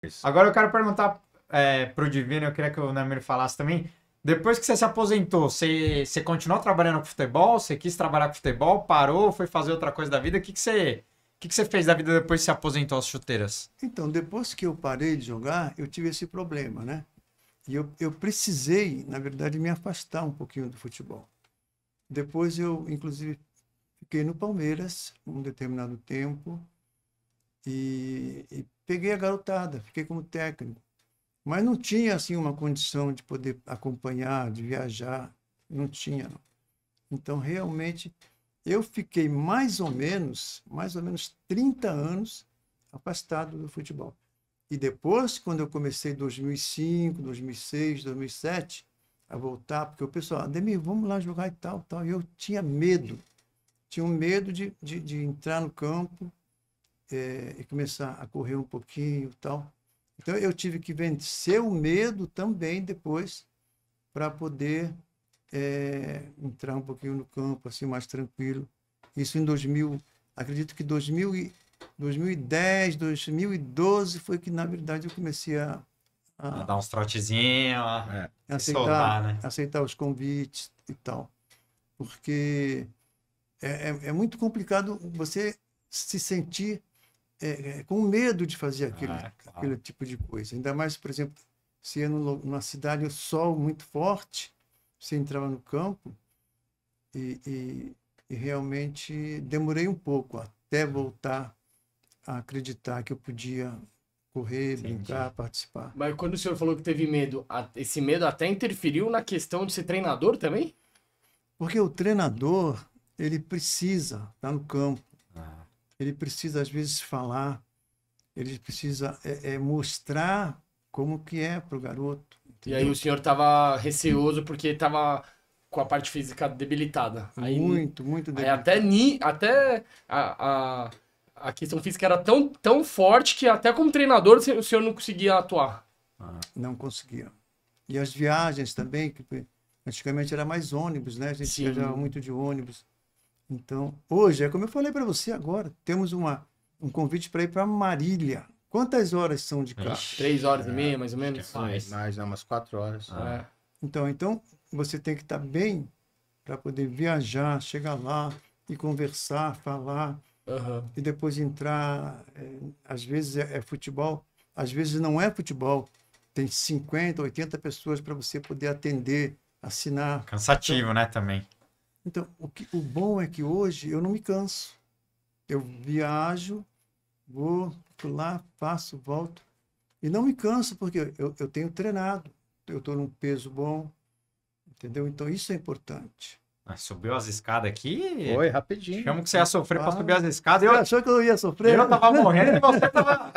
Isso. Agora eu quero perguntar pro Divino, eu queria que o Namir falasse também. Depois que você se aposentou, você continuou trabalhando com futebol? Você quis trabalhar com futebol? Parou? Foi fazer outra coisa da vida? O que que você fez da vida depois que se aposentou às chuteiras? Então, depois que eu parei de jogar, eu tive esse problema, né? E eu precisei, na verdade, me afastar um pouquinho do futebol. Depois eu, inclusive, fiquei no Palmeiras um determinado tempo e peguei a garotada, fiquei como técnico. Mas não tinha, assim, uma condição de poder acompanhar, de viajar, não tinha, não. Então, realmente, eu fiquei mais ou menos 30 anos afastado do futebol. E depois, quando eu comecei em 2005, 2006, 2007, a voltar, porque o pessoal, Ademir, vamos lá jogar e tal, tal. E eu tinha um medo de entrar no campo e começar a correr um pouquinho e tal. Então, eu tive que vencer o medo também depois para poder entrar um pouquinho no campo, assim, mais tranquilo. Isso em 2000, acredito que 2010, 2012 foi que, na verdade, eu comecei Dar uns trotezinhos, se soltar, né? aceitar os convites e tal. Porque é muito complicado você se sentir com medo de fazer Claro. aquele tipo de coisa. Ainda mais, por exemplo, se é numa cidade o sol muito forte, você entrava no campo e realmente demorei um pouco até voltar a acreditar que eu podia correr, brincar, participar. Mas quando o senhor falou que teve medo, esse medo até interferiu na questão de ser treinador também? Porque o treinador, ele precisa estar no campo, Ah, ele precisa, às vezes, falar, ele precisa mostrar como que é para o garoto. E aí o senhor tava receoso porque tava com a parte física debilitada. Aí, Muito aí debilitado. até a questão física era tão forte que até como treinador o senhor não conseguia atuar. Não conseguia. E as viagens também, que antigamente era mais ônibus, né? A gente Sim. viajava muito de ônibus. Então, hoje, é como eu falei para você agora, temos um convite para ir para Marília. Quantas horas são de carro? Ixi. 3 horas e meia, mais ou acho menos. que é mais. Mais umas 4 horas. É. Então, você tem que estar bem para poder viajar, chegar lá e conversar, falar, Aham. e depois entrar. Às vezes é futebol, às vezes não é futebol. Tem 50, 80 pessoas para você poder atender, assinar. Cansativo, né, também. Então, o bom é que hoje eu não me canso. Eu viajo, vou lá, faço, volto. E não me canso, porque eu tenho treinado. Eu estou num peso bom, entendeu? Então, isso é importante. Subiu as escadas aqui. Foi, rapidinho. Chamo que você ia sofrer pra Ah, subir as escadas. Você Eu, achou que eu ia sofrer? eu tava morrendo e você tava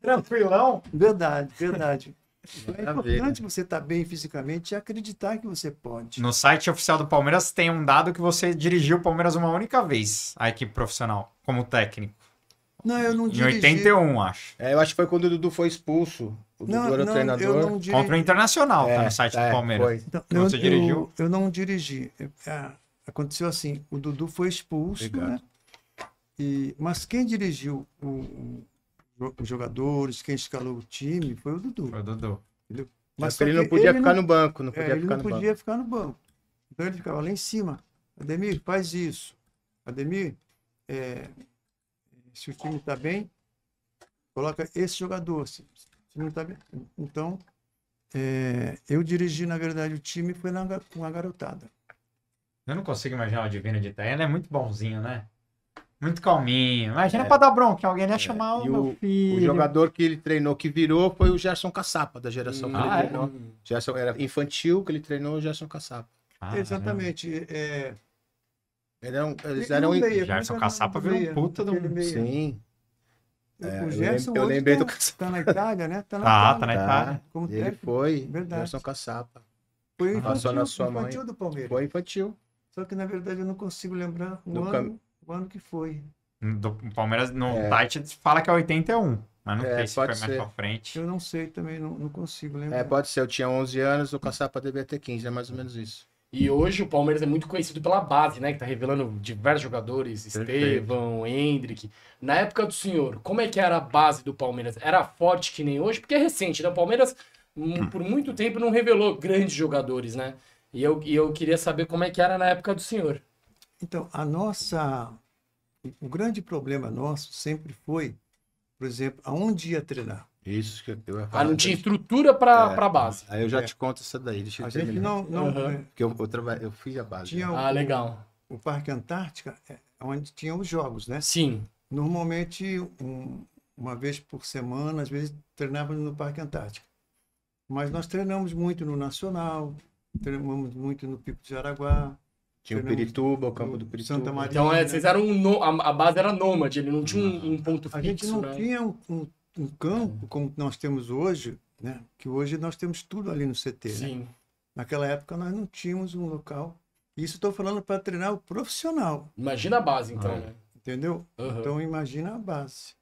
tranquilão. Verdade, verdade. É Maravilha. importante você estar bem fisicamente e acreditar que você pode. No site oficial do Palmeiras tem um dado que você dirigiu o Palmeiras uma única vez, a equipe profissional, como técnico. Não, eu não Em dirigi. 81, acho. Eu acho que foi quando o Dudu foi expulso. O Dudu Não, era o não, treinador. eu não dirigi. Contra o Internacional, tá no site do Palmeiras. Foi. Então, Que você dirigiu? eu não dirigi. Aconteceu assim, o Dudu foi expulso, Obrigado. né? Mas quem dirigiu os jogadores, quem escalou o time, foi o Dudu. Foi o Dudu. Entendeu? Mas só ele que não podia ele ficar no banco. Não podia ele ficar não no podia banco. ficar no banco. Então ele ficava lá em cima. Ademir, faz isso. Ademir, se o time está bem, coloca esse jogador. Se não está bem. Então, eu dirigi, na verdade, o time foi com a garotada. Eu não consigo imaginar o Divino de Itanha. Ele é muito bonzinho, né? Muito calminho. Imagina pra dar bronca. Alguém ia chamar o E meu o filho. jogador que ele treinou, que virou, foi o Gerson Caçapa, da geração que ele Ah, é? treinou. Gerson era infantil, que ele treinou o Gerson Caçapa. Ah, Exatamente. Eles E eram. no meia, Gerson como é que é o Caçapa nome do virou um meia? puta de Aquele um... meia. Sim. O Gerson eu hoje lembrei do tá na Itália, né? Tá na Tá Itália. na Itália. Como Ele técnico. foi Verdade. Gerson Caçapa. Foi o Passou na infantil, sua mãe. infantil do Palmeiras. Foi infantil. Só que, na verdade, eu não consigo lembrar o ano que foi. Do Palmeiras no site fala que é 81. Mas não sei se foi pode mais ser. pra frente. Eu não sei também, não consigo lembrar. Pode ser. Eu tinha 11 anos, o Caçapa devia ter 15. É mais ou menos isso. E hoje o Palmeiras é muito conhecido pela base, né? Que tá revelando diversos jogadores, Estevão, Hendrick. Na época do senhor, como é que era a base do Palmeiras? Era forte que nem hoje? Porque é recente, né? O Palmeiras, por muito tempo, não revelou grandes jogadores, né? E eu queria saber como é que era na época do senhor. Então, o grande problema nosso sempre foi, por exemplo, aonde ia treinar. Isso que eu ia falar. Não tinha estrutura pra base. Aí eu já te conto essa daí. Deixa eu A gente terminar. não Porque eu fiz a base. tinha Legal. o Parque Antártica, onde tinham os jogos, né? Sim. Normalmente, uma vez por semana, às vezes, treinávamos no Parque Antártica. Mas nós treinamos muito no Nacional, treinamos muito no Pico de Jaraguá. Tinha o Pirituba, o campo do Pirituba. Santa Maria. Então, vocês eram a base era nômade, ele não tinha um ponto fixo, A gente não né? tinha um campo como nós temos hoje, né? Que hoje nós temos tudo ali no CT, né? Sim. Naquela época nós não tínhamos um local. Isso estou falando para treinar o profissional, Imagina a base, então, né? entendeu? Uhum. Então imagina a base.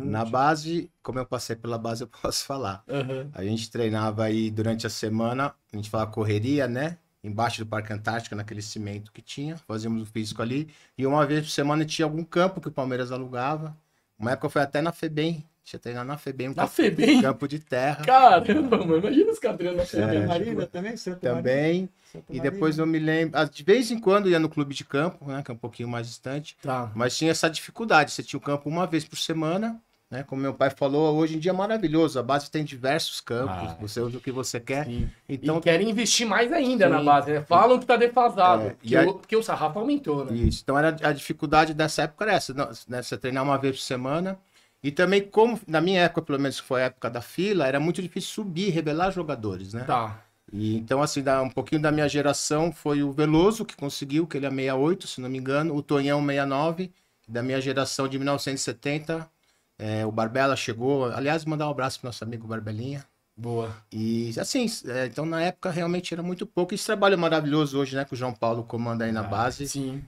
Na base, como eu passei pela base, eu posso falar. Uhum. A gente treinava aí durante a semana, a gente falava correria, né? Embaixo do Parque Antártica, naquele cimento que tinha, fazíamos o físico ali. E uma vez por semana tinha algum campo que o Palmeiras alugava. Uma época foi até na FEBEM. Tinha treinado na FEBEM. Na FEBEM? Campo de terra. Caramba, mano, imagina os caras treinando na FEBEM. Marília também? Santa Também. Santa E Maria. depois eu me lembro, de vez em quando ia no clube de campo, né? Que é um pouquinho mais distante. Tá. Mas tinha essa dificuldade. Você tinha o campo uma vez por semana, né? Como meu pai falou, hoje em dia é maravilhoso. A base tem diversos campos, você usa o que você quer. Sim. Então, E querem investir mais ainda Sim. na base, né? Falam que tá defasado, e aí- porque o sarrafo aumentou, né? isso. Então, a dificuldade dessa época era essa, né? Você treinar uma vez por semana. E também, como na minha época, pelo menos que foi a época da fila, era muito difícil subir, revelar jogadores, né? Tá. E, então, assim, um pouquinho da minha geração foi o Veloso que conseguiu, que ele é 68, se não me engano, o Tonhão 69, da minha geração de 1970, o Barbella chegou. Aliás, mandar um abraço pro nosso amigo Barbelinha. Boa. E assim, então na época realmente era muito pouco. Esse trabalho é maravilhoso hoje, né? Que o João Paulo comanda aí na base. Sim.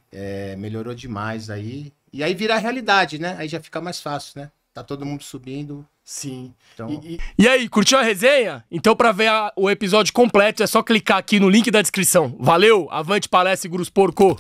Melhorou demais aí. E aí vira a realidade, né? Aí já fica mais fácil, né? Tá todo mundo subindo. Sim. Então... E aí, curtiu a resenha? Então, pra ver o episódio completo, é só clicar aqui no link da descrição. Valeu, avante palestra e Gurus Porco!